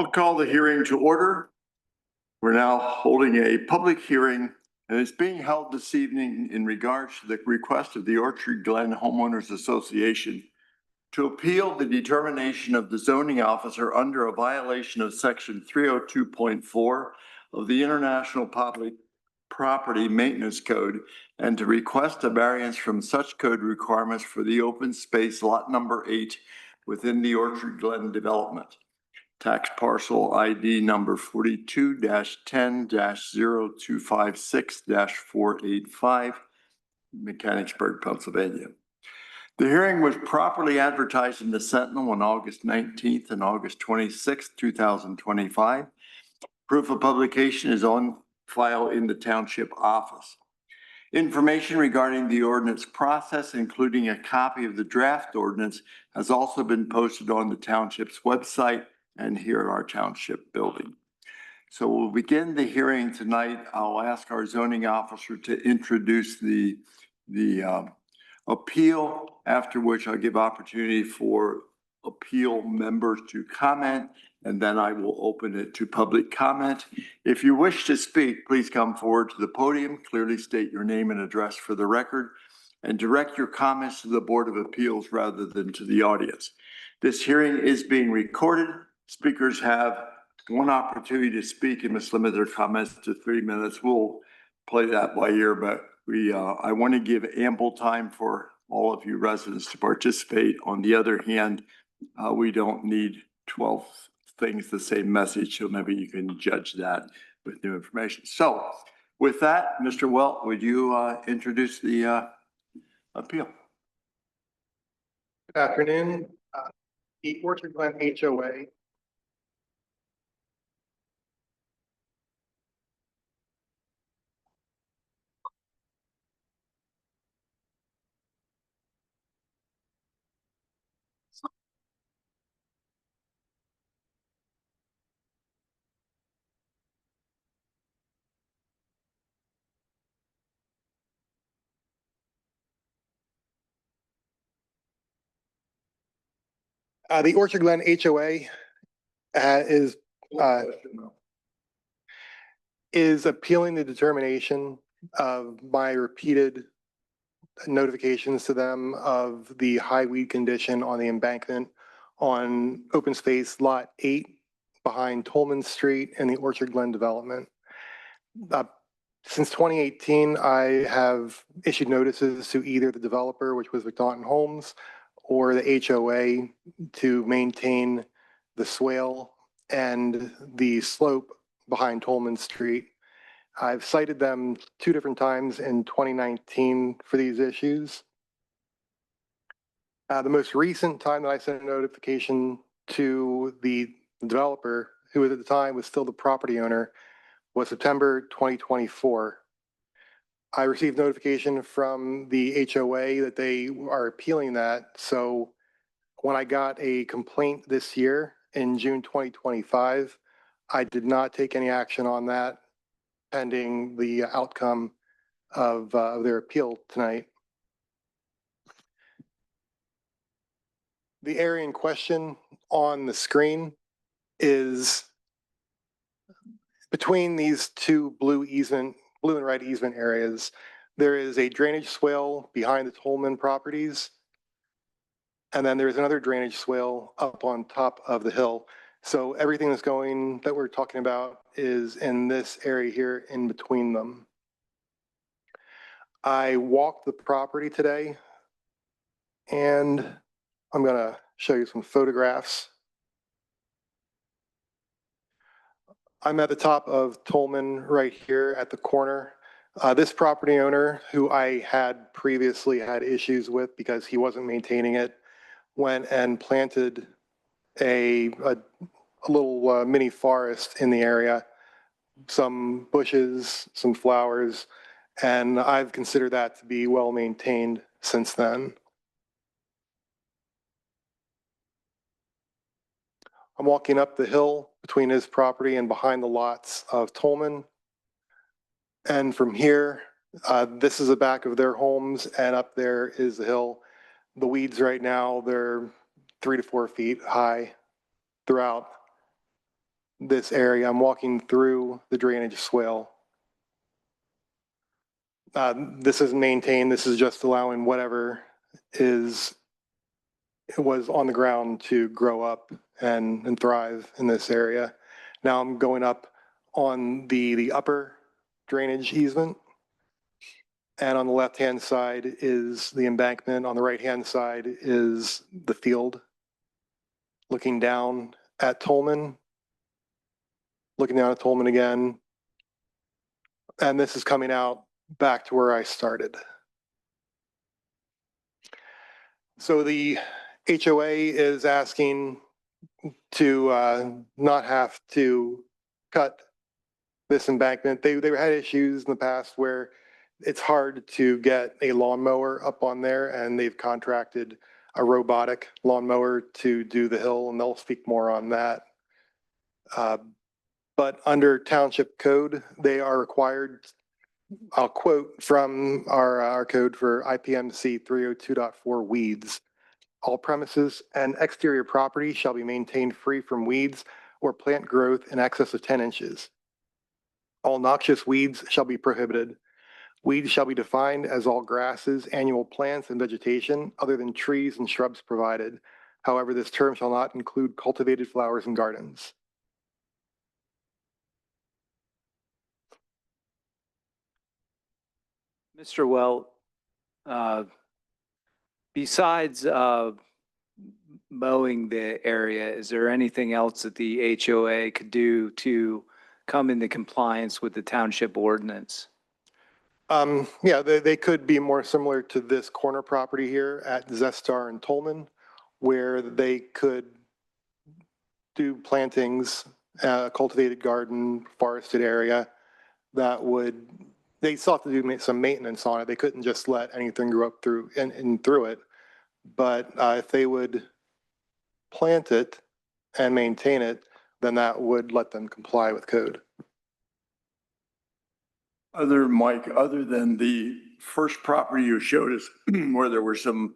I'll call the hearing to order. We're now holding a public hearing, and it's being held this evening in regards to the request of the Orchard Glen Homeowners Association to appeal the determination of the zoning officer under a violation of section 302.4 of the International Public Property Maintenance Code, and to request a variance from such code requirements for the open space lot number 8 within the Orchard Glen development. Tax parcel ID number 42-10-0256-485, Mechanicsburg, Pennsylvania. The hearing was properly advertised in the Sentinel on August 19th and August 26th, 2025. Proof of publication is on file in the township office. Information regarding the ordinance process, including a copy of the draft ordinance, has also been posted on the township's website and here at our township building. So we'll begin the hearing tonight. I'll ask our zoning officer to introduce the appeal, after which I'll give opportunity for appeal members to comment, and then I will open it to public comment. If you wish to speak, please come forward to the podium, clearly state your name and address for the record, and direct your comments to the Board of Appeals rather than to the audience. This hearing is being recorded. Speakers have one opportunity to speak and must limit their comments to 3 minutes. We'll play that by ear, but I want to give ample time for all of you residents to participate. On the other hand, we don't need 12 things the same message, so maybe you can judge that with new information. So with that, Mr. Welt, would you introduce the appeal? Good afternoon. The Orchard Glen HOA the Orchard Glen HOA is appealing the determination of my repeated notifications to them of the high weed condition on the embankment on open space lot 8 behind Tolman Street and the Orchard Glen development. Since 2018, I have issued notices to either the developer, which was McDonald Homes, or the HOA to maintain the swale and the slope behind Tolman Street. I've cited them 2 different times in 2019 for these issues. The most recent time that I sent a notification to the developer, who at the time was still the property owner, was September 2024. I received notification from the HOA that they are appealing that. So when I got a complaint this year in June 2025, I did not take any action on that pending the outcome of their appeal tonight. The area in question on the screen is between these 2 blue and red easement areas. There is a drainage swale behind the Tolman properties, and then there's another drainage swale up on top of the hill. So everything that we're talking about is in this area here in between them. I walked the property today, and I'm going to show you some photographs. I'm at the top of Tolman right here at the corner. This property owner, who I had previously had issues with because he wasn't maintaining it, went and planted a little mini forest in the area, some bushes, some flowers, and I've considered that to be well maintained since then. I'm walking up the hill between his property and behind the lots of Tolman. And from here, this is the back of their homes, and up there is the hill. The weeds right now, they're 3 to 4 feet high throughout. this area. I'm walking through the drainage swale. This is maintained. This is just allowing whatever was on the ground to grow up and thrive in this area. Now I'm going up on the upper drainage easement. And on the left-hand side is the embankment. On the right-hand side is the field. Looking down at Tolman. Looking down at Tolman again. And this is coming out back to where I started. So the HOA is asking to not have to cut this embankment. They had issues in the past where it's hard to get a lawnmower up on there, and they've contracted a robotic lawnmower to do the hill, and they'll speak more on that. But under township code, they are required, I'll quote from our code for IPMC 302.4 weeds. All premises and exterior property shall be maintained free from weeds or plant growth in excess of 10 inches. All noxious weeds shall be prohibited. Weeds shall be defined as all grasses, annual plants, and vegetation other than trees and shrubs provided. However, this term shall not include cultivated flowers and gardens. Mr. Well, besides mowing the area, is there anything else that the HOA could do to come into compliance with the township ordinance? Yeah, they could be more similar to this corner property here at Zestar and Tolman, where they could do plantings, cultivated garden, forested area that would, they still have to do some maintenance on it. They couldn't just let anything grow up through and through it. But if they would plant it and maintain it, then that would let them comply with code. Mike, other than the first property you showed us where there were some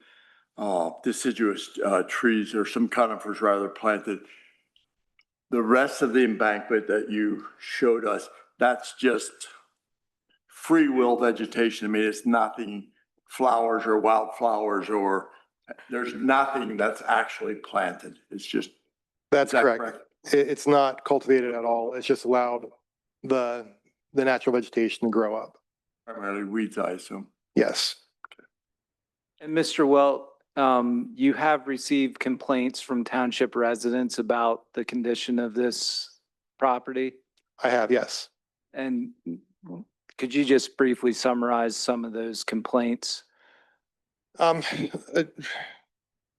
deciduous trees or some conifers rather planted, the rest of the embankment that you showed us, that's just free will vegetation. I mean, it's nothing flowers or wildflowers, or there's nothing that's actually planted. It's just. That's correct. It's not cultivated at all. It's just allowed the natural vegetation to grow up. Primarily weeds, I assume. Yes. And Mr. Well, you have received complaints from township residents about the condition of this property? I have, yes. And could you just briefly summarize some of those complaints?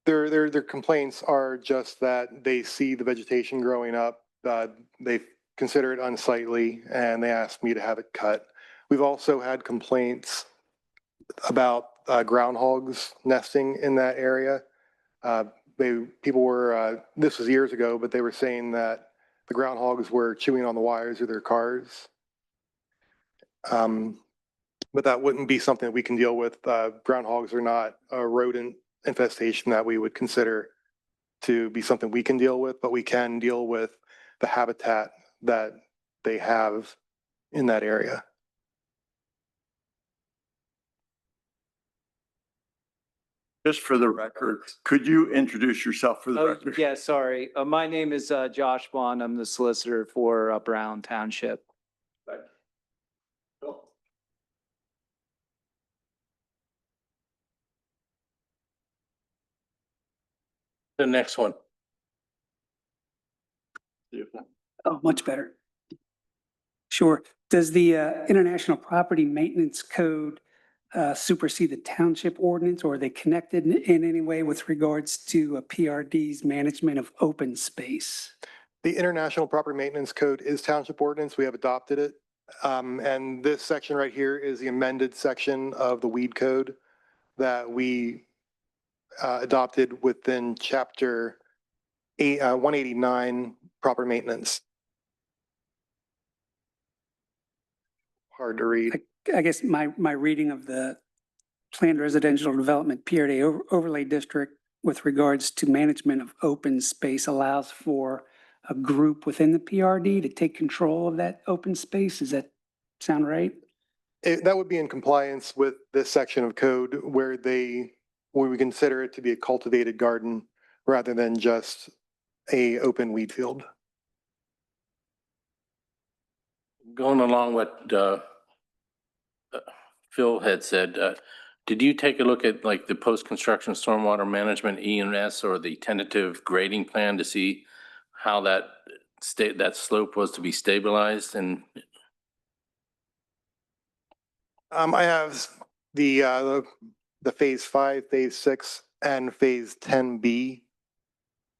Their complaints are just that they see the vegetation growing up. They consider it unsightly, and they asked me to have it cut. We've also had complaints about groundhogs nesting in that area. People were, this was years ago, but they were saying that the groundhogs were chewing on the wires of their cars. But that wouldn't be something that we can deal with. Groundhogs are not a rodent infestation that we would consider to be something we can deal with, but we can deal with the habitat that they have in that area. Just for the record, could you introduce yourself for the record? Yeah, sorry. My name is Josh Bond. I'm the solicitor for Upper Island Township. The next one. Oh, much better. Sure. Does the International Property Maintenance Code supersede the township ordinance, or are they connected in any way with regards to PRD's management of open space? The International Property Maintenance Code is township ordinance. We have adopted it. And this section right here is the amended section of the weed code that we adopted within chapter 189, proper maintenance. Hard to read. I guess my reading of the Planned Residential Development PRD overlay district with regards to management of open space allows for a group within the PRD to take control of that open space. Does that sound right? That would be in compliance with this section of code where where we consider it to be a cultivated garden rather than just a open weed field. Going along what Phil had said, did you take a look at like the post-construction stormwater management ENS or the tentative grading plan to see how that slope was to be stabilized? And I have the phase 5, phase 6, and phase 10B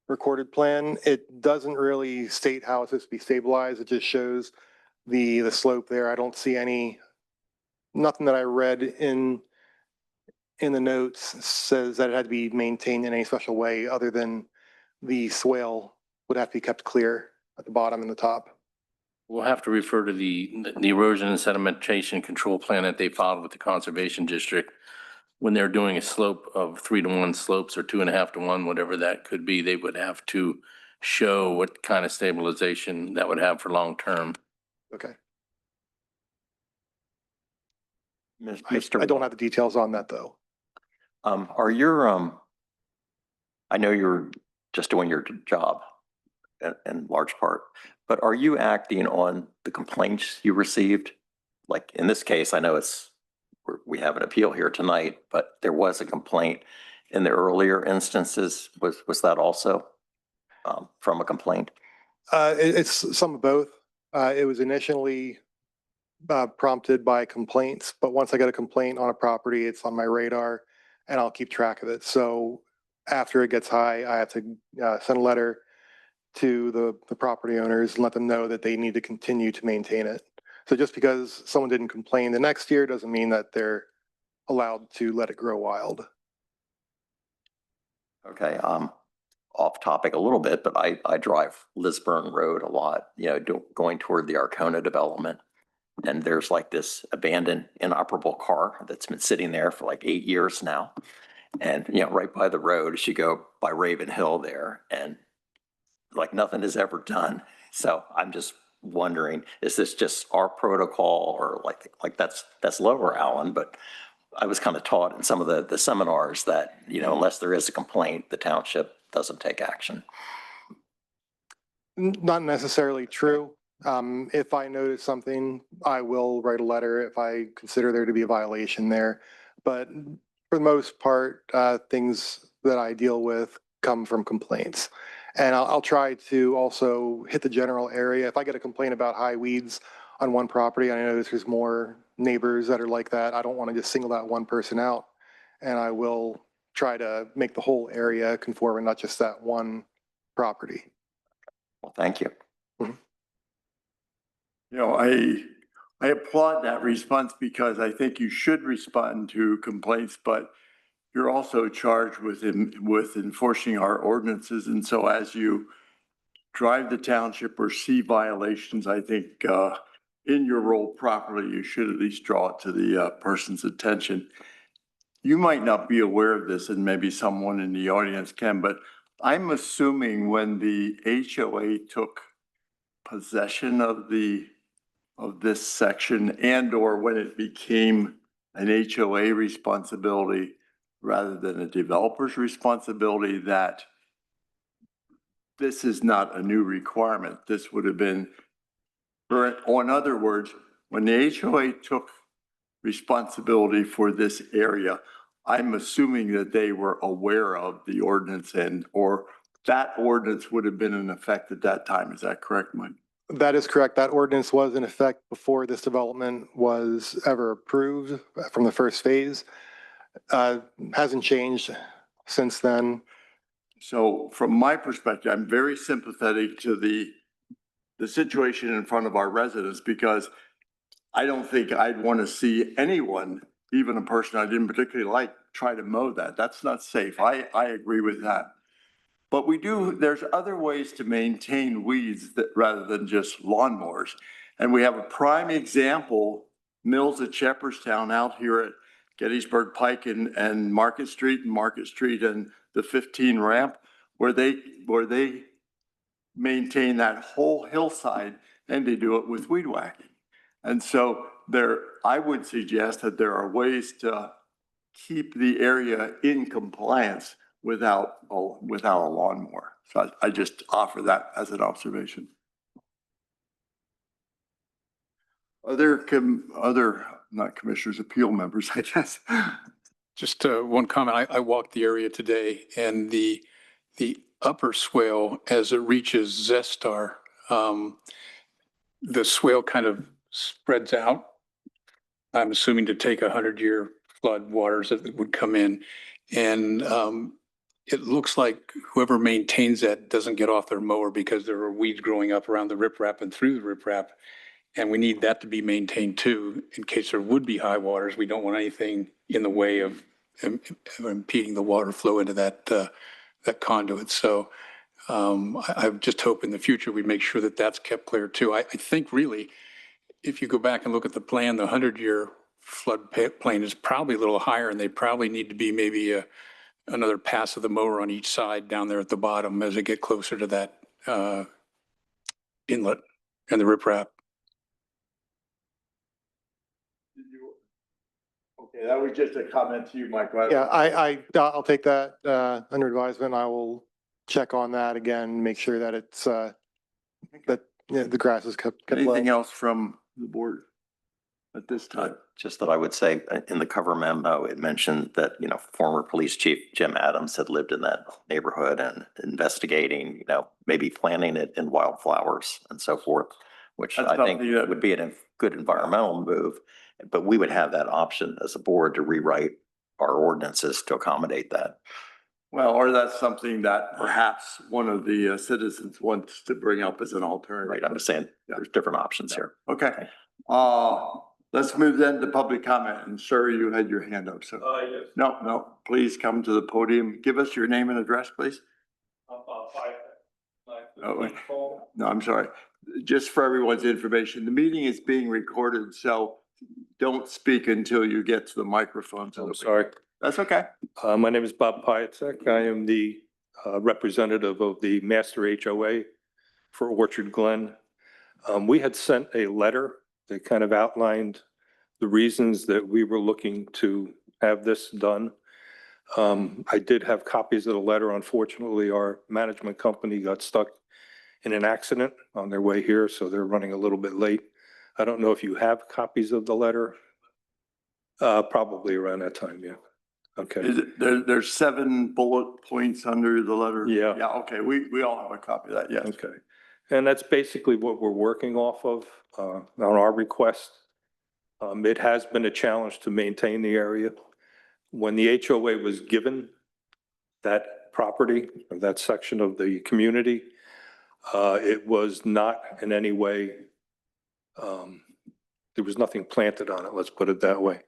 recorded plan. It doesn't really state how it's supposed to be stabilized. It just shows the slope there. I don't see nothing that I read in the notes says that it had to be maintained in any special way other than the swale would have to be kept clear at the bottom and the top. we'll have to refer to the erosion and sedimentation control plan that they filed with the Conservation District. When they're doing a slope of 3-to-1 slopes or 2.5-to-1, whatever that could be, they would have to show what kind of stabilization that would have for long term. Okay. Mr. I don't have the details on that though. Are your, I know you're just doing your job in large part, but are you acting on the complaints you received? Like in this case, I know we have an appeal here tonight, but there was a complaint in the earlier instances. Was that also from a complaint? It's some of both. It was initially prompted by complaints, but once I get a complaint on a property, it's on my radar and I'll keep track of it. So after it gets high, I have to send a letter to the property owners and let them know that they need to continue to maintain it. So just because someone didn't complain the next year doesn't mean that they're allowed to let it grow wild. Okay, off topic a little bit, but I drive Lisburn Road a lot, going toward the Arcona development. And there's like this abandoned inoperable car that's been sitting there for like 8 years now. And, right by the road, as you go by Raven Hill there, and like nothing is ever done. So I'm just wondering, is this just our protocol or like that's Lower Allen, but I was kind of taught in some of the seminars that, unless there is a complaint, the township doesn't take action. Not necessarily true. If I notice something, I will write a letter if I consider there to be a violation there. But for the most part, things that I deal with come from complaints. And I'll try to also hit the general area. If I get a complaint about high weeds on one property, I know there's more neighbors that are like that. I don't want to just single that one person out. And I will try to make the whole area conform and not just that one property. Well, thank you. I applaud that response because I think you should respond to complaints, but you're also charged with enforcing our ordinances. And so as you drive the township or see violations, I think in your role properly, you should at least draw it to the person's attention. You might not be aware of this, and maybe someone in the audience can, but I'm assuming when the HOA took possession of this section and/or when it became an HOA responsibility rather than a developer's responsibility, that this is not a new requirement. This would have been, or in other words, when the HOA took responsibility for this area, I'm assuming that they were aware of the ordinance or that ordinance would have been in effect at that time. Is that correct, Mike? That is correct. That ordinance was in effect before this development was ever approved from the first phase. Hasn't changed since then. So from my perspective, I'm very sympathetic to the situation in front of our residents because I don't think I'd want to see anyone, even a person I didn't particularly like, try to mow that. That's not safe. I agree with that. But there's other ways to maintain weeds rather than just lawnmowers. And we have a prime example, Mills at Shepherdstown out here at Gettysburg Pike and Market Street and the 15 ramp, where they maintain that whole hillside and they do it with weed whacking. And so there, I would suggest that there are ways to keep the area in compliance without a lawnmower. So I just offer that as an observation. Other, not commissioners, appeal members, I guess. Just one comment. I walked the area today and the upper swale as it reaches Zestar, the swale kind of spreads out. I'm assuming to take 100-year flood waters that would come in. And it looks like whoever maintains that doesn't get off their mower because there are weeds growing up around the riprap and through the riprap. And we need that to be maintained too, in case there would be high waters. We don't want anything in the way of impeding the water flow into that conduit. So I just hope in the future we make sure that that's kept clear too. I think really, if you go back and look at the plan, the 100-year flood plain is probably a little higher, and they probably need to be maybe another pass of the mower on each side down there at the bottom as they get closer to that inlet and the riprap. Okay, that was just a comment to you, Michael. Yeah, I'll take that under advisement. I will check on that again, make sure that it's, that the grass is kept low. Anything else from the board at this time? Just that I would say in the cover memo, it mentioned that, former police chief Jim Adams had lived in that neighborhood and investigating, maybe planting it in wildflowers and so forth, which That's I think something that- would be a good environmental move. But we would have that option as a board to rewrite our ordinances to accommodate that. Well, or that's something that perhaps one of the citizens wants to bring up as an alternative. Right, I'm just saying, there's different options here. Okay, let's move then to public comment. And sir, you had your hand up, so. Yes. No, please come to the podium. Give us your name and address, please. Oh, wait. No, I'm sorry. Just for everyone's information, the meeting is being recorded, so don't speak until you get to the microphone. I'm sorry. That's okay. My name is Bob Piatek. I am the representative of the Master HOA for Orchard Glen. We had sent a letter that kind of outlined the reasons that we were looking to have this done. I did have copies of the letter. Unfortunately, our management company got stuck in an accident on their way here, so they're running a little bit late. I don't know if you have copies of the letter. Probably around that time, yeah. Okay. Is it, there's 7 bullet points under the letter? Yeah. Yeah, okay, we all have a copy of that, yes. Okay. And that's basically what we're working off of on our request. It has been a challenge to maintain the area. When the HOA was given that property or that section of the community, it was not in any way, there was nothing planted on it, let's put it that way.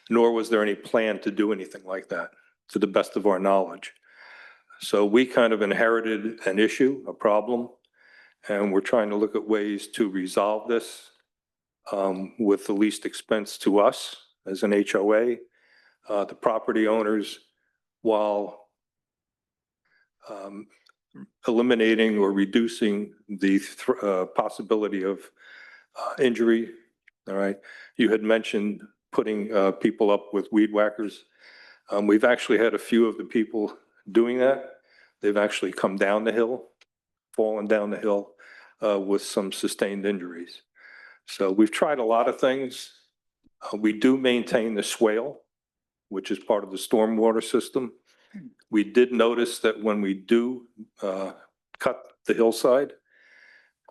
Nor was there any plan to do anything like that, to the best of our knowledge. So we kind of inherited an issue, a problem, and we're trying to look at ways to resolve this with the least expense to us as an HOA, the property owners, while eliminating or reducing the possibility of injury. All right. You had mentioned putting people up with weed whackers. We've actually had a few of the people doing that. They've actually come down the hill, fallen down the hill with some sustained injuries. So we've tried a lot of things. We do maintain the swale, which is part of the stormwater system. We did notice that when we do cut the hillside,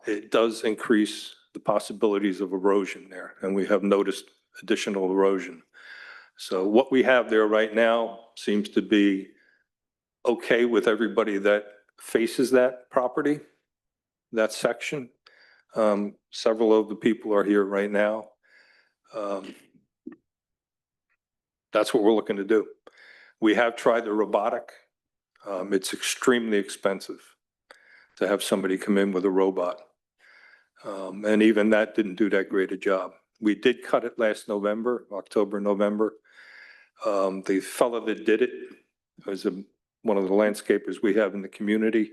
it does increase the possibilities of erosion there, and we have noticed additional erosion. So what we have there right now seems to be okay with everybody that faces that property, that section. Several of the people are here right now. That's what we're looking to do. We have tried the robotic. It's extremely expensive to have somebody come in with a robot. And even that didn't do that great a job. We did cut it last November, October, November. The fellow that did it was one of the landscapers we have in the community.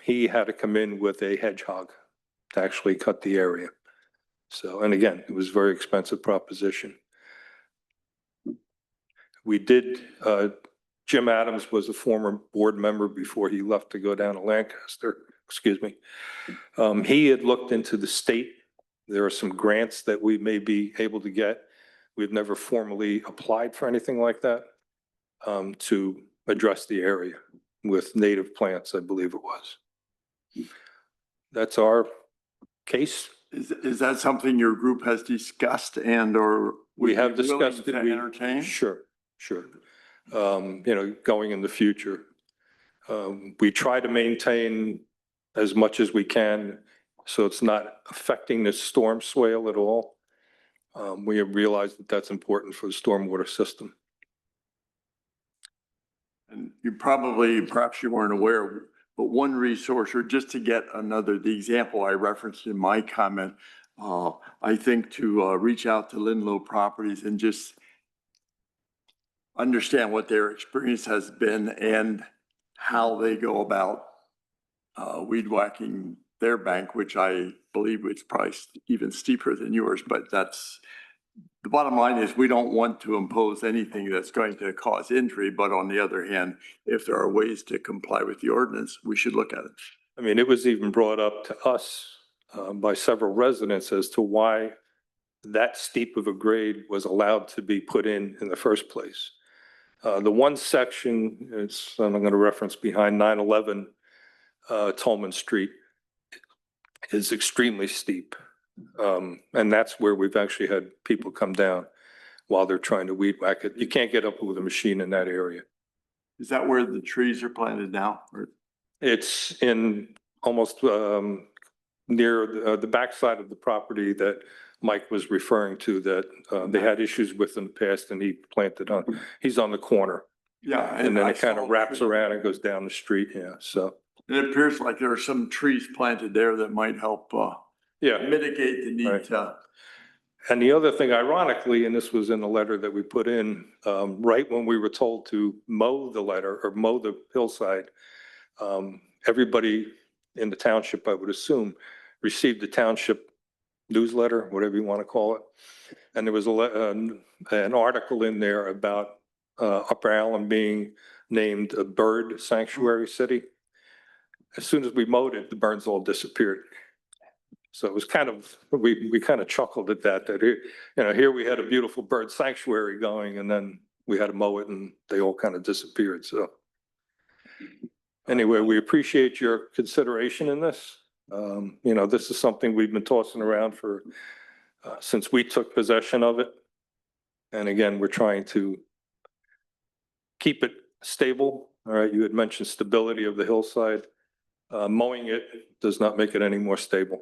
He had to come in with a hedgehog to actually cut the area. So, and again, it was a very expensive proposition. We did, Jim Adams was a former board member before he left to go down to Lancaster, excuse me. He had looked into the state. There are some grants that we may be able to get. We've never formally applied for anything like that, to address the area with native plants, I believe it was. That's our case. Is that something your group has discussed and or? We have would be willing discussed it. to We- Entertain? Sure. Going in the future. We try to maintain as much as we can, so it's not affecting the storm swale at all. We have realized that that's important for the stormwater system. And you perhaps you weren't aware, but one resource, or just to get the example I referenced in my comment, I think to reach out to Linlow Properties and just understand what their experience has been and how they go about weed whacking their bank, which I believe is probably even steeper than yours, but the bottom line is we don't want to impose anything that's going to cause injury, but on the other hand, if there are ways to comply with the ordinance, we should look at it. I mean, it was even brought up to us by several residents as to why that steep of a grade was allowed to be put in the first place. The one section, I'm going to reference behind 911 Tolman Street, is extremely steep. And that's where we've actually had people come down while they're trying to weed whack it. You can't get up with a machine in that area. Is that where the trees are planted now? Or It's in almost near the backside of the property that Mike was referring to, that they had issues with in the past, and he planted on, he's on the corner. yeah. And then I it kind saw of wraps trees. around and goes down the street, yeah, so, It appears like there are some trees planted there that might help yeah. mitigate the need Right. to. And the other thing, ironically, and this was in the letter that we put in, right when we were told to mow the hillside, everybody in the township, I would assume, received the township newsletter, whatever you want to call it. And there was an article in there about Upper Allen being named a bird sanctuary city. As soon as we mowed it, the birds all disappeared. So it was kind of, we kind of chuckled at that here we had a beautiful bird sanctuary going, and then we had to mow it and they all kind of disappeared, so. Anyway, we appreciate your consideration in this. This is something we've been tossing around for, since we took possession of it. And again, we're trying to keep it stable. All right, you had mentioned stability of the hillside. Mowing it does not make it any more stable.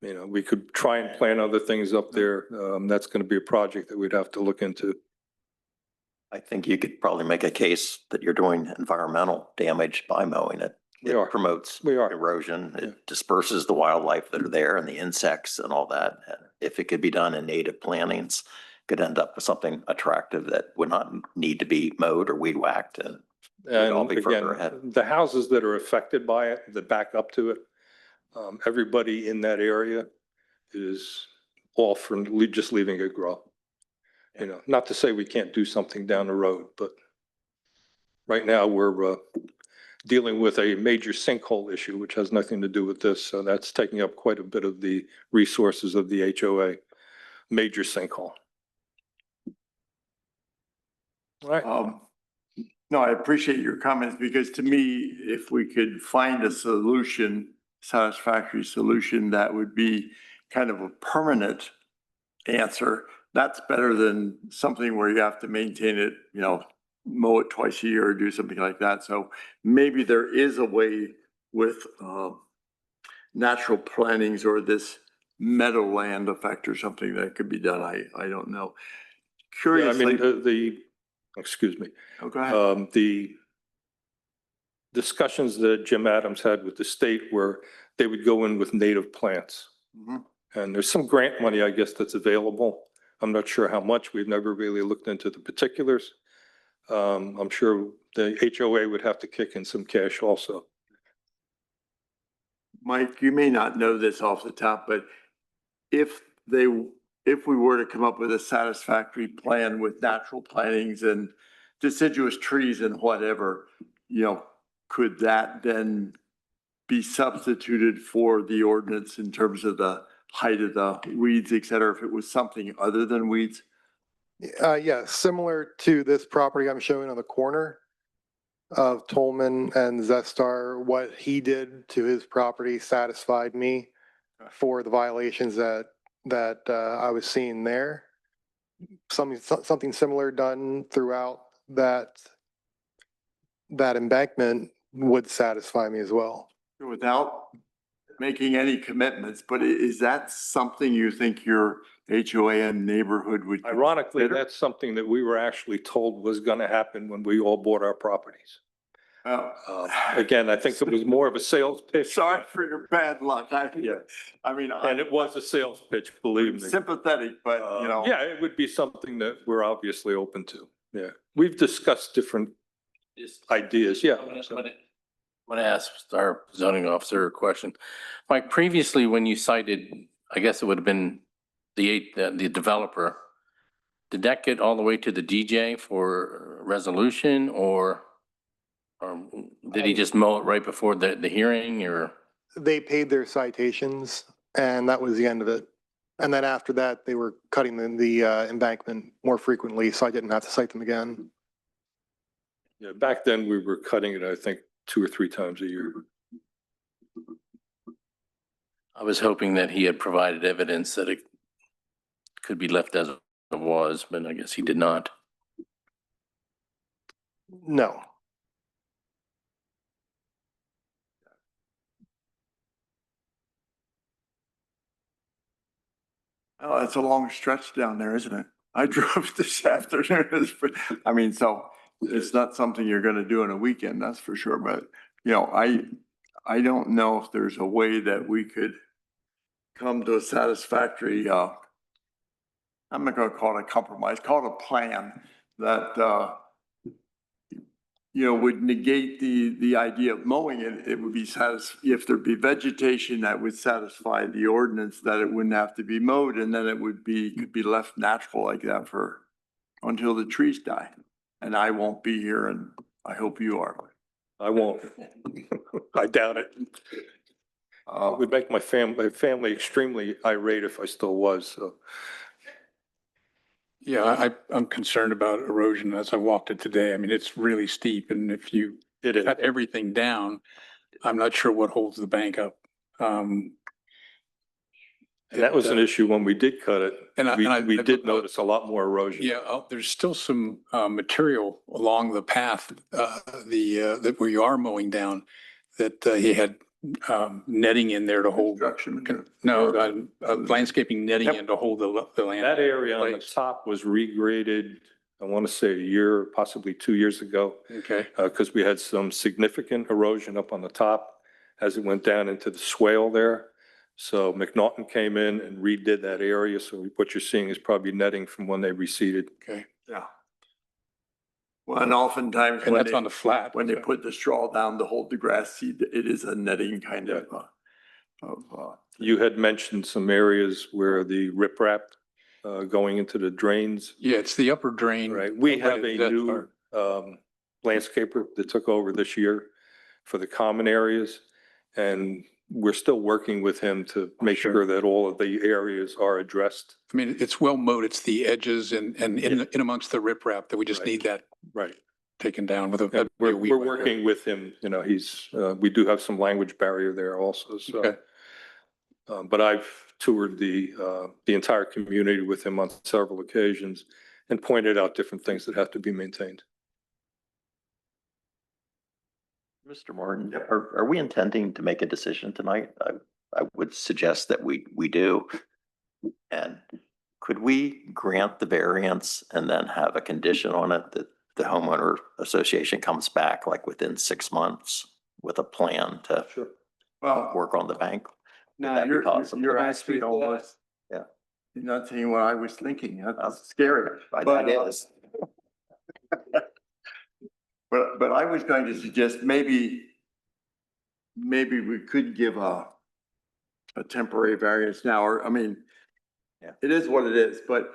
We could try and plan other things up there. That's going to be a project that we'd have to look into. I think you could probably make a case that you're doing environmental damage by mowing it. We are. It promotes We are. erosion. Yeah. It disperses the wildlife that are there and the insects and all that. And if it could be done in native plantings, could end up with something attractive that would not need to be mowed or weed whacked. And I'll And be further ahead. again, the houses that are affected by it, that back up to it, everybody in that area is all for just leaving it grow. Not to say we can't do something down the road, but right now we're dealing with a major sinkhole issue, which has nothing to do with this. So that's taking up quite a bit of the resources of the HOA. Major sinkhole. All right. No, I appreciate your comments, because to me, if we could find a satisfactory solution that would be kind of a permanent answer, that's better than something where you have to maintain it, mow it twice a year or do something like that. So maybe there is a way with natural plantings or this meadowland effect or something that could be done. I don't know. Yeah, I mean, Curiously. excuse me. Oh, go ahead. The discussions that Jim Adams had with the state where they would go in with native plants. Mhm. And there's some grant money, I guess, that's available. I'm not sure how much. We've never really looked into the particulars. I'm sure the HOA would have to kick in some cash also Mike, you may not know this off the top, but if if we were to come up with a satisfactory plan with natural plantings and deciduous trees and whatever, could that then be substituted for the ordinance in terms of the height of the weeds, et cetera, if it was something other than weeds? Yeah, similar to this property I'm showing on the corner of Tolman and Zestar, what he did to his property satisfied me for the violations that I was seeing there. Something similar done throughout that embankment would satisfy me as well. Without making any commitments, but is that something you think your HOA and neighborhood would? Ironically, consider? that's something that we were actually told was going to happen when we all bought our properties. Well, Again, I think it was more of a sales pitch. sorry for your bad luck. Yeah. I mean, And it was a sales pitch, believe I'm me. sympathetic, but Yeah, it would be something that we're obviously open to. Yeah. We've discussed different ideas. Yeah. I want to ask our zoning officer a question. Mike, previously when you cited, I guess it would have been the developer, did that get all the way to the DJ for resolution or did he just mow it right before the hearing or? They paid their citations and that was the end of it. And then after that, they were cutting the embankment more frequently, so I didn't have to cite them again. Yeah, back then we were cutting it, I think, 2 or 3 times a year. I was hoping that he had provided evidence that it could be left as it was, but I guess he did not. No. oh, it's a long stretch down there, isn't it? I drove this afternoon. I mean, so it's not something you're gonna do in a weekend, that's for sure, but, I don't know if there's a way that we could come to a satisfactory, I'm not gonna call it a compromise, call it a plan that, would negate the idea of mowing it. It would be if there'd be vegetation that would satisfy the ordinance, that it wouldn't have to be mowed, and then it could be left natural like that until the trees die. And I won't be here, and I hope you are. I won't. I doubt it. It would make my family extremely irate if I still was, so. Yeah, I'm concerned about erosion as I walked it today. I mean, it's really steep and if you It is. cut everything down, I'm not sure what holds the bank up. And that was an issue when we did cut it. We did notice a lot more erosion. Yeah, there's still some material along the path, that where you are mowing down, that he had netting in there to hold. Construction. No, landscaping netting Yep. in to hold the land. That area on the place. top was regraded, I want to say a year, possibly 2 years ago, Okay, because we had some significant erosion up on the top as it went down into the swale there. So McNaughton came in and redid that area. So what you're seeing is probably netting from when they reseeded. okay. Yeah. Well, and oftentimes And when that's on the flat. when they put the straw down to hold the grass seed, it is a netting kind of, You had mentioned some areas where the riprap going into the drains, Yeah, it's the upper drain. right? We Right have at a that new landscaper that took over this year for the common areas. And we're still working with him to make Sure. sure that all of the areas are addressed. I mean, it's well mowed. It's the edges and in amongst the riprap that we just Right. need that Right. taken down with a. Yeah, a we're weed whacker. working with him, we do have some language barrier there also, so. Okay. But I've toured the entire community with him on several occasions and pointed out different things that have to be maintained. Mr. Martin, are we intending to make a decision tonight? I would suggest that we do. And could we grant the variance and then have a condition on it that the homeowner association comes back like within 6 months with a plan to Sure. well, work on the bank? No, that be possible? you're Can I actually speak to that? almost. Yeah. You're not saying what I was thinking. That's scary. But, That is. But I was going to suggest maybe we could give a a temporary variance now, or, I mean, Yeah. it is what it is, but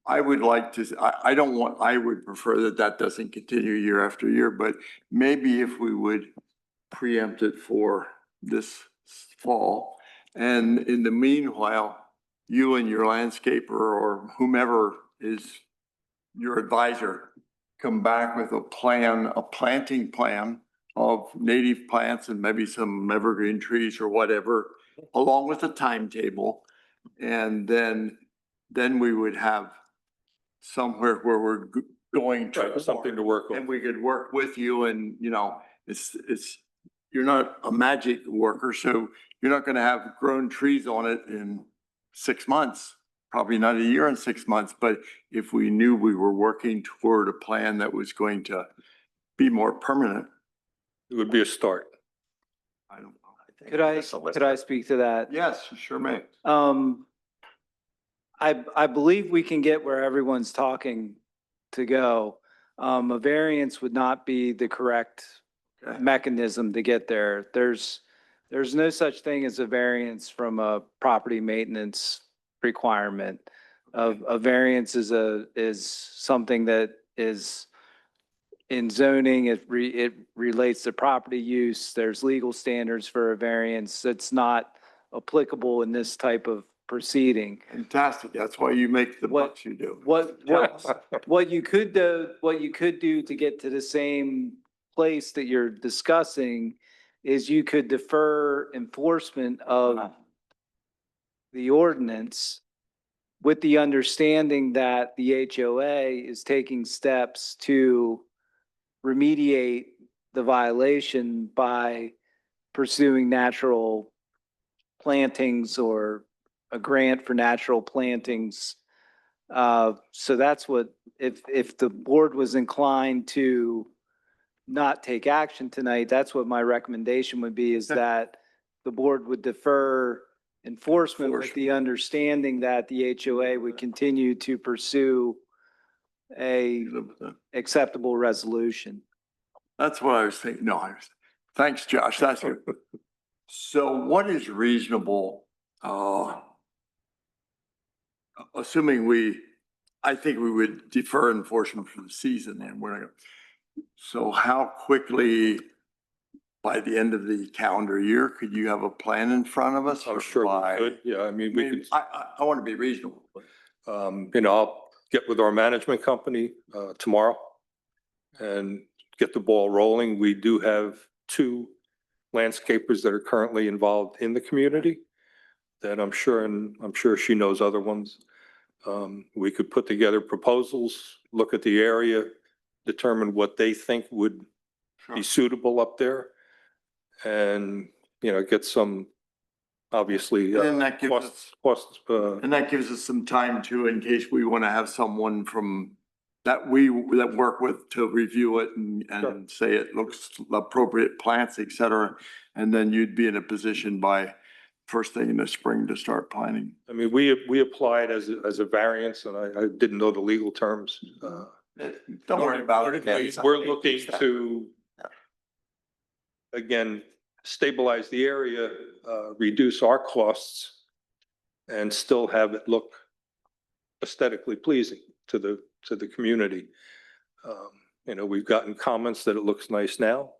I would like to, I don't want, I would prefer that that doesn't continue year after year, but maybe if we would preempt it for this fall. And in the meanwhile, you and your landscaper or whomever is your advisor, come back with a plan, a planting plan of native plants and maybe some evergreen trees or whatever, along with a timetable. And then we would have somewhere where we're going to. Right, something to work And on. we could work with you and, it's, you're not a magic worker, so you're not gonna have grown trees on it in 6 months. Probably not a year and 6 months, but if we knew we were working toward a plan that was going to be more permanent, It would be a start. I don't know. Could I Just a list. speak to that? Yes, you sure may. I believe we can get where everyone's talking to go. A variance would not be the correct Okay. mechanism to get there. There's no such thing as a variance from a property maintenance requirement. A variance is something that is in zoning, it relates to property use. There's legal standards for a variance that's not applicable in this type of proceeding. Fantastic. That's why you make the What- bucks you do. What you could do to get to the same place that you're discussing is you could defer enforcement of the ordinance with the understanding that the HOA is taking steps to remediate the violation by pursuing natural plantings or a grant for natural plantings. So that's what, if the board was inclined to not take action tonight, that's what my recommendation would be, is that the board would defer enforcement with the understanding that the HOA would continue to pursue a You live with that. acceptable resolution. That's what I was thinking. No, thanks, Josh. That's good. So what is reasonable, assuming I think we would defer enforcement for the season and we're not gonna. So how quickly, by the end of the calendar year, could you have a plan in front of us? I'm or sure by- we could. Yeah, I mean, we could, I want to be reasonable. I'll get with our management company tomorrow and get the ball rolling. We do have 2 landscapers that are currently involved in the community that I'm sure she knows other ones. We could put together proposals, look at the area, determine what they think would be suitable up there. And, get some, obviously, And then that gives us, costs, and that gives us some time too, in case we want to have someone from that work with to review it and say it looks appropriate plants, et cetera. And then you'd be in a position by first thing in the spring to start planning. I mean, we applied as a variance and I didn't know the legal terms. Don't worry about it. We're looking to, again, stabilize the area, reduce our costs, and still have it look aesthetically pleasing to the community. We've gotten comments that it looks nice now.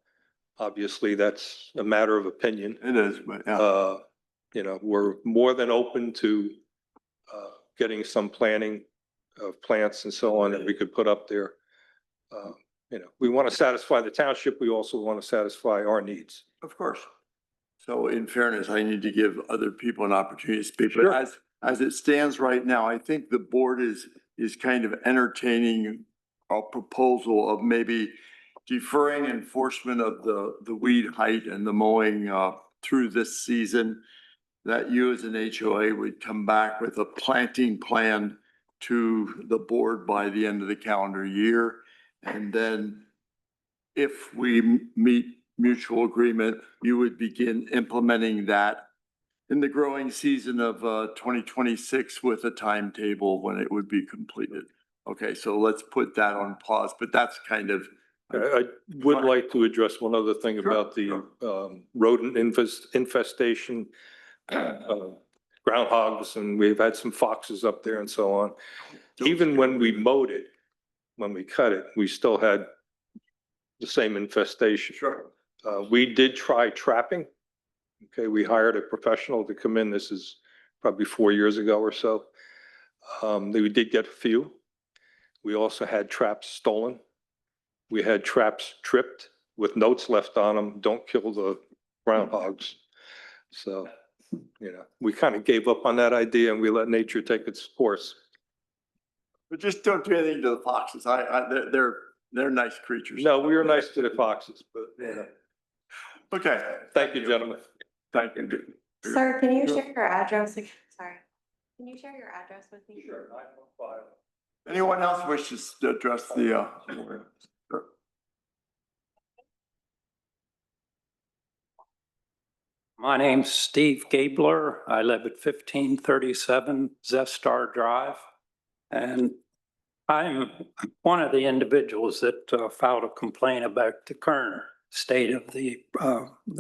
Obviously, that's a matter of opinion. It is, but yeah. We're more than open to getting some planning of plants and so on that we could put up there. We want to satisfy the township. We also want to satisfy our needs. Of course. So in fairness, I need to give other people an opportunity to speak, but Sure. as it stands right now, I think the board is kind of entertaining a proposal of maybe deferring enforcement of the weed height and the mowing through this season. That you as an HOA would come back with a planting plan to the board by the end of the calendar year. And then if we meet mutual agreement, you would begin implementing that in the growing season of 2026 with a timetable when it would be completed. Okay, so let's put that on pause, but that's kind of. I would like to address one other thing Sure, about the rodent infestation. groundhogs, and we've had some foxes up there and so on. Even when we mowed it, when we cut it, we still had the same infestation. Sure. We did try trapping. Okay, we hired a professional to come in. This is probably 4 years ago or so. We did get a few. We also had traps stolen. We had traps tripped with notes left on them, don't kill the groundhogs. So, we kind of gave up on that idea and we let nature take its course. But just don't do anything to the foxes. They're nice creatures. No, we were nice to the foxes, but, Okay. thank you, gentlemen. Thank you. Sir, can you share your address? Sorry. Can you share your address with me? Sure, 915. Anyone else wishes to address the, Sure. My name's Steve Gabler. I live at 1537 Zestar Drive. And I'm one of the individuals that filed a complaint about the current state of the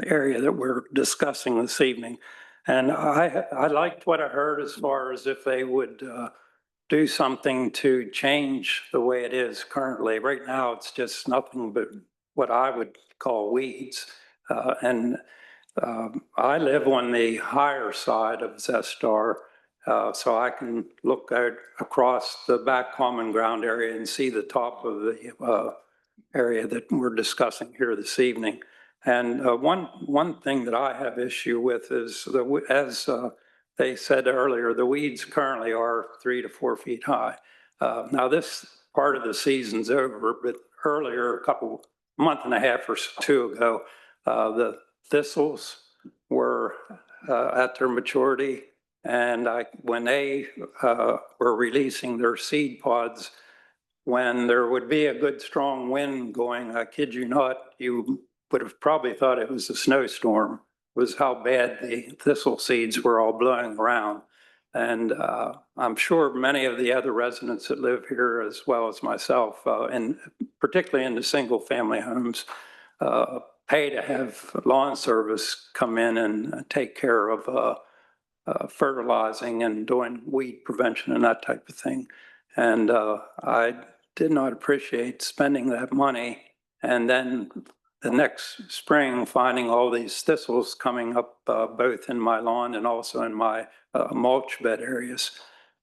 area that we're discussing this evening. And I liked what I heard as far as if they would do something to change the way it is currently. Right now, it's just nothing but what I would call weeds. I live on the higher side of Zestar, so I can look out across the back common ground area and see the top of the area that we're discussing here this evening. And one thing that I have issue with is, as they said earlier, the weeds currently are 3 to 4 feet high. Now this part of the season's over, but earlier, month and a half or two ago, the thistles were at their maturity, and when they were releasing their seed pods, when there would be a good strong wind going, I kid you not, you would have probably thought it was a snowstorm, was how bad the thistle seeds were all blowing around. And I'm sure many of the other residents that live here, as well as myself, and particularly in the single family homes, pay to have lawn service come in and take care of fertilizing and doing weed prevention and that type of thing. And I did not appreciate spending that money and then the next spring finding all these thistles coming up both in my lawn and also in my mulch bed areas.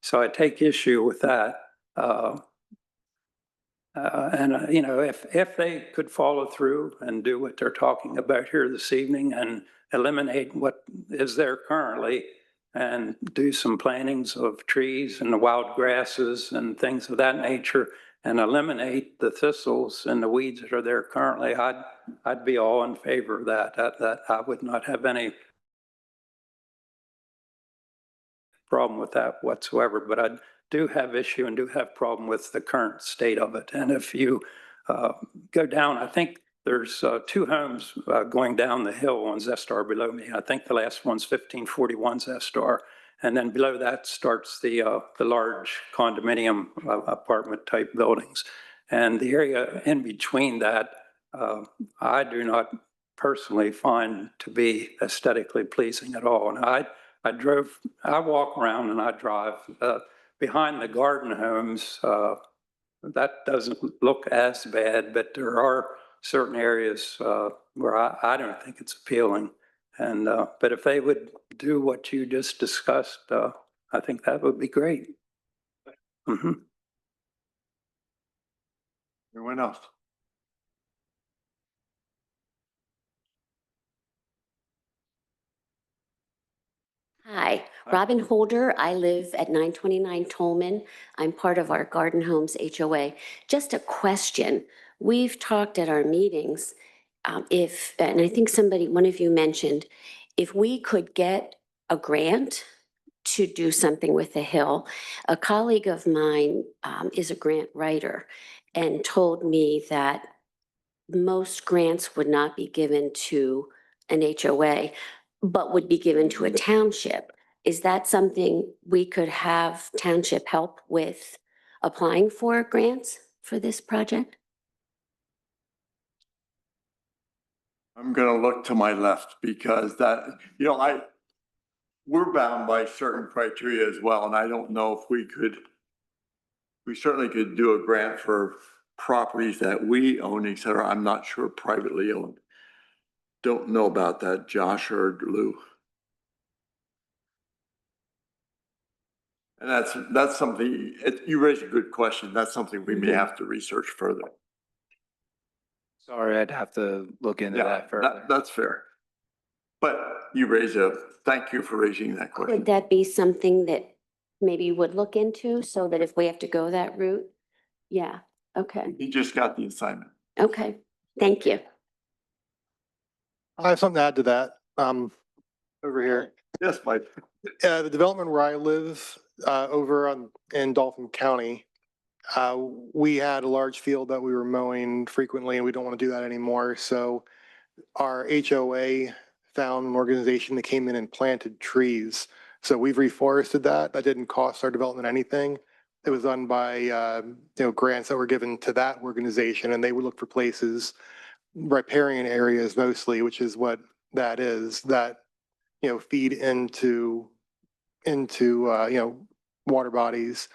So I take issue with that. If they could follow through and do what they're talking about here this evening and eliminate what is there currently and do some plantings of trees and the wild grasses and things of that nature and eliminate the thistles and the weeds that are there currently, I'd be all in favor of that. That I would not have any problem with that whatsoever, but I do have issue and do have problem with the current state of it. And if you go down, I think there's 2 homes going down the hill on Zestar below me. I think the last one's 1541 Zestar. And then below that starts the large condominium apartment type buildings. And the area in between that, I do not personally find to be aesthetically pleasing at all. And I walk around and I drive behind the garden homes. That doesn't look as bad, but there are certain areas where I don't think it's appealing. And but if they would do what you just discussed, I think that would be great. Mm-hmm. Anyone else? Hi, Robin Holder. I live at 929 Tolman. I'm part of our Garden Homes HOA. Just a question. We've talked at our meetings, and I think one of you mentioned, if we could get a grant to do something with the hill. A colleague of mine is a grant writer and told me that most grants would not be given to an HOA, but would be given to a township. Is that something we could have township help with applying for grants for this project? I'm going to look to my left because that, we're bound by certain criteria as well, and I don't know if we certainly could do a grant for properties that we own, et cetera. I'm not sure privately owned. Don't know about that, Josh or Lou. And that's something, you raised a good question. That's something we may have to research further. Sorry, I'd have to look into Yeah, that further. that's fair. But thank you for raising that question. Would that be something that maybe you would look into so that if we have to go that route? Yeah, okay, He just got the assignment. okay, thank you. I have something to add to that, over here. Yes, Mike. The development where I live, in Dolphin County, we had a large field that we were mowing frequently and we don't want to do that anymore. So our HOA found an organization that came in and planted trees. So we've reforested that. That didn't cost our development anything. It was done by, grants that were given to that organization, and they would look for places, riparian areas mostly, which is what that is, that, feed into, water bodies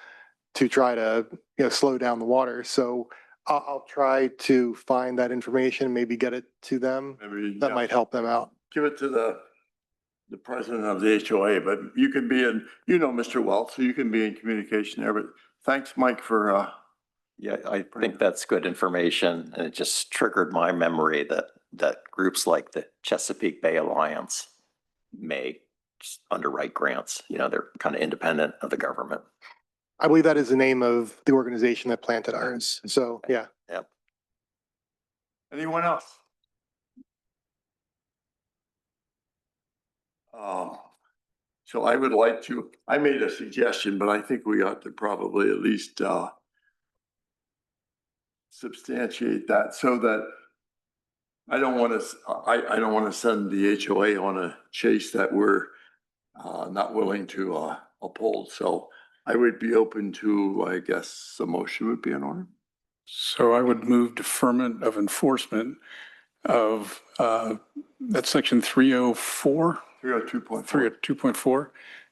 to try to, slow down the water. So I'll try to find that information, maybe get it to them. Maybe, That yeah, might help them out. give it to the president of the HOA, but you can be in, Mr. Welch, so you can be in communication there. But thanks, Mike, for, Yeah, I think that's good information, and it just triggered my memory that groups like the Chesapeake Bay Alliance may just underwrite grants. They're kind of independent of the government. I believe that is the name of the organization that planted ours. So, yeah. Yep. anyone else? So I would like to, I made a suggestion, but I think we ought to probably at least, substantiate that so that I don't want to send the HOA on a chase that we're not willing to uphold. So I would be open to, I guess, a motion would be in order. So I would move deferment of enforcement of, that's section 304. 302.4.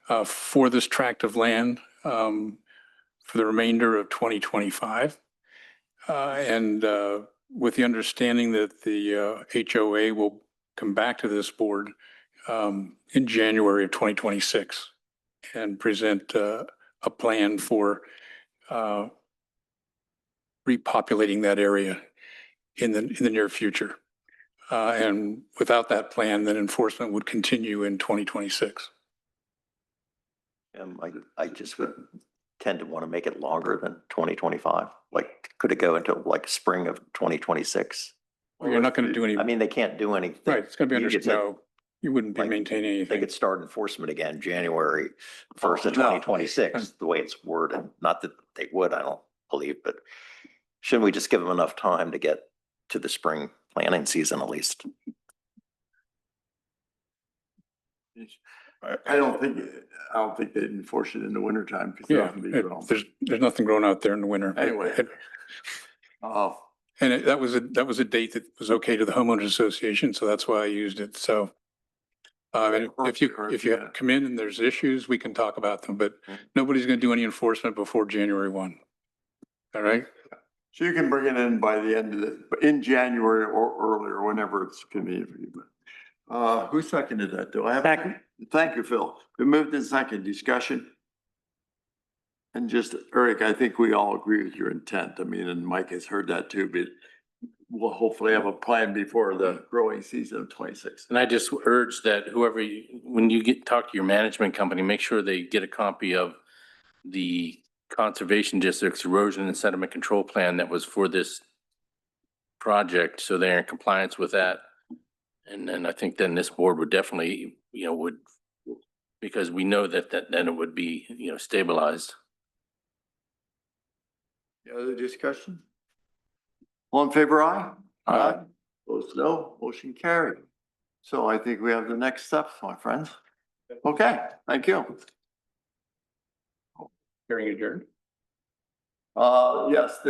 302.4, for this tract of land, for the remainder of 2025. And with the understanding that the HOA will come back to this board in January of 2026 and present a plan for repopulating that area in the near future. And without that plan, then enforcement would continue in 2026. I just would tend to want to make it longer than 2025. Like, could it go into like spring of 2026? Well, you're not going to do any, I mean, they can't do anything. right, it's going to be You under get to- snow. You wouldn't be like, maintaining They anything. could start enforcement again January 1st of No. 2026, the way it's worded. Not that they would, I don't believe, but shouldn't we just give them enough time to get to the spring planting season at least? I don't think they'd enforce it in the wintertime because Yeah, nothing be grown. there's nothing growing out there in the winter. Anyway. Oh, And that was a date that was okay to the homeowners association, so that's why I used it. So and if you Yeah. come in and there's issues, we can talk about them, but nobody's going to do any enforcement before January 1. All right? so you can bring it in by the end of in January or earlier, whenever it's convenient for you. But who seconded that? Do I have? Second. Thank you, Phil. We moved in second discussion. And just, Eric, I think we all agree with your intent. I mean, and Mike has heard that too, but we'll hopefully have a plan before the growing season of 26. And I just urge that when you talk to your management company, make sure they get a copy of the Conservation District's erosion and sediment control plan that was for this project, so they're in compliance with that. And then I think then this board would definitely, because we know that then it would be, stabilized. Any other discussion? All in favor, aye? Aye. Opposed, no. Motion carried. So I think we have the next steps, my friends. Okay, thank you. Hearing adjourned. Yes.